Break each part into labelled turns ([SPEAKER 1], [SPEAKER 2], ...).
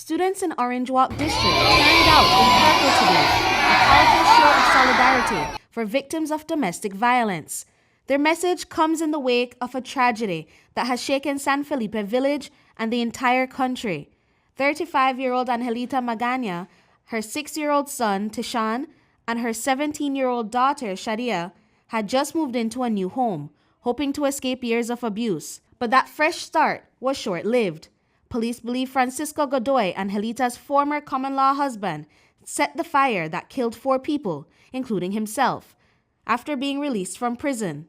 [SPEAKER 1] Students in Orange Walk District turned out in purple today, a powerful show of solidarity for victims of domestic violence. Their message comes in the wake of a tragedy that has shaken San Felipe Village and the entire country. 35-year-old Angelita Magana, her 6-year-old son Tishan, and her 17-year-old daughter Shadia had just moved into a new home, hoping to escape years of abuse. But that fresh start was short-lived. Police believe Francisco Godoy, Angelita's former common-law husband, set the fire that killed 4 people, including himself, after being released from prison.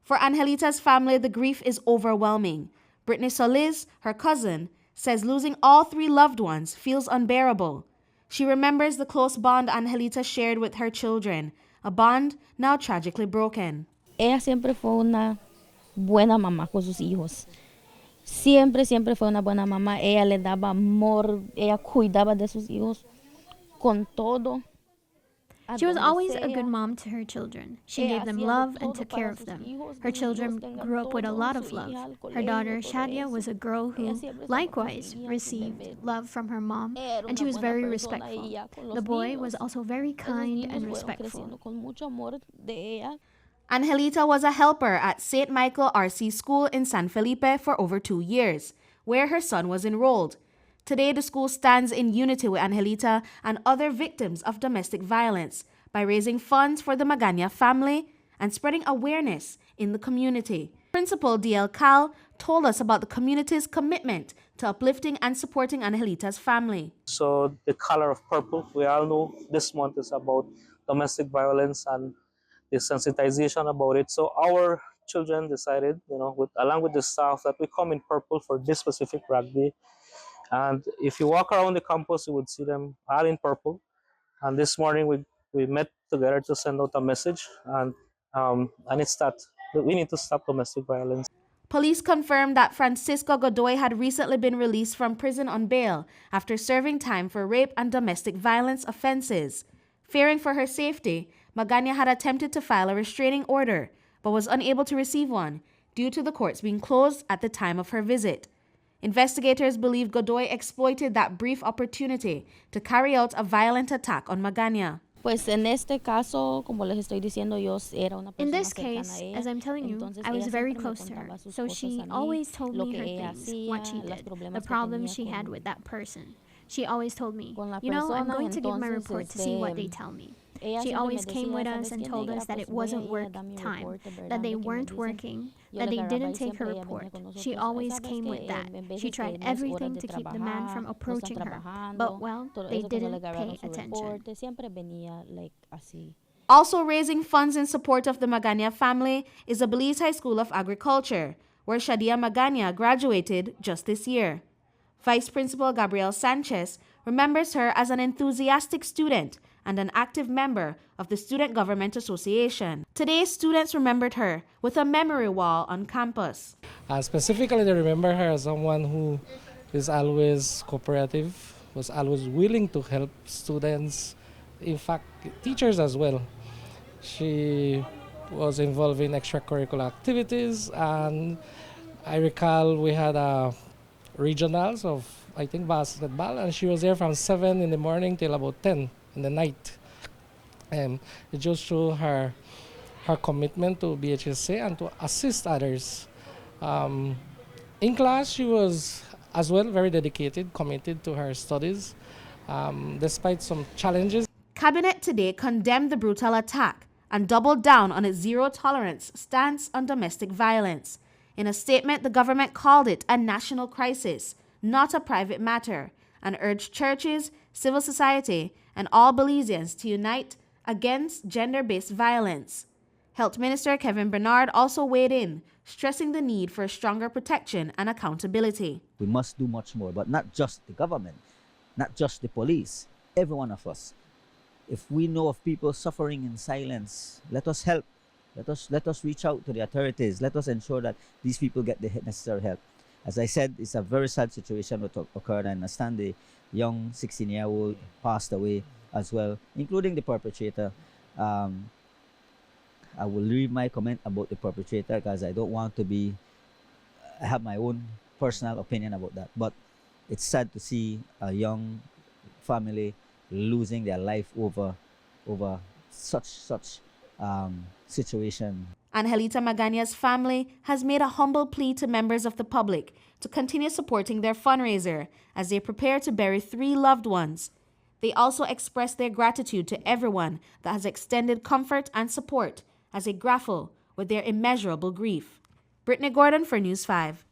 [SPEAKER 1] For Angelita's family, the grief is overwhelming. Brittany Solis, her cousin, says losing all 3 loved ones feels unbearable. She remembers the close bond Angelita shared with her children, a bond now tragically broken.
[SPEAKER 2] Ella siempre fue una buena mamá con sus hijos. Siempre fue una buena mamá. Ella le daba amor, ella cuidaba de sus hijos con todo.
[SPEAKER 3] She was always a good mom to her children. She gave them love and took care of them. Her children grew up with a lot of love. Her daughter, Shadia, was a girl who, likewise, received love from her mom, and she was very respectful. The boy was also very kind and respectful.
[SPEAKER 1] Angelita was a helper at St. Michael RC School in San Felipe for over 2 years, where her son was enrolled. Today, the school stands in unity with Angelita and other victims of domestic violence by raising funds for the Magana family and spreading awareness in the community. Principal D.L. Cal told us about the community's commitment to uplifting and supporting Angelita's family.
[SPEAKER 4] So the color of purple, we all know this month is about domestic violence and the sensitization about it. So our children decided, along with the staff, that we come in purple for this specific rugby. And if you walk around the campus, you would see them all in purple. And this morning we met together to send out a message, and it's that we need to stop domestic violence.
[SPEAKER 1] Police confirmed that Francisco Godoy had recently been released from prison on bail after serving time for rape and domestic violence offenses. Fearing for her safety, Magana had attempted to file a restraining order, but was unable to receive one due to the courts being closed at the time of her visit. Investigators believe Godoy exploited that brief opportunity to carry out a violent attack on Magana.
[SPEAKER 2] In
[SPEAKER 3] this case, as I'm telling you, I was very close to her, so she always told me her things, what she did, the problems she had with that person. She always told me, I'm going to give my report to see what they tell me. She always came with us and told us that it wasn't work time, that they weren't working, that they didn't take her report. She always came with that. She tried everything to keep the man from approaching her, but they didn't pay attention.
[SPEAKER 1] Also raising funds in support of the Magana family is the Belize High School of Agriculture, where Shadia Magana graduated just this year. Vice Principal Gabriel Sanchez remembers her as an enthusiastic student and an active member of the Student Government Association. Today, students remembered her with a memory wall on campus.
[SPEAKER 5] Specifically, they remember her as someone who is always cooperative, was always willing to help students, in fact, teachers as well. She was involved in extracurricular activities, and I recall we had regionals of, I think, basketball, and she was there from 7 in the morning till about 10 in the night. It just showed her commitment to BHSA and to assist others. In class, she was as well very dedicated, committed to her studies, despite some challenges.
[SPEAKER 1] Cabinet today condemned the brutal attack and doubled down on its zero-tolerance stance on domestic violence. In a statement, the government called it a national crisis, not a private matter, and urged churches, civil society, and all Belizeans to unite against gender-based violence. Health Minister Kevin Bernard also weighed in, stressing the need for stronger protection and accountability.
[SPEAKER 6] We must do much more, but not just the government, not just the police, every one of us. If we know of people suffering in silence, let us help. Let us reach out to the authorities. Let us ensure that these people get the necessary help. As I said, it's a very sad situation that occurred, and I understand the young 16-year-old passed away as well, including the perpetrator. I will leave my comment about the perpetrator because I don't want to I have my own personal opinion about that. But It's sad to see a young family losing their life over such situation.
[SPEAKER 1] Angelita Magana's family has made a humble plea to members of the public to continue supporting their fundraiser as they prepare to bury 3 loved ones. They also express their gratitude to everyone that has extended comfort and support as they grapple with their immeasurable grief. Brittany Gordon for News 5.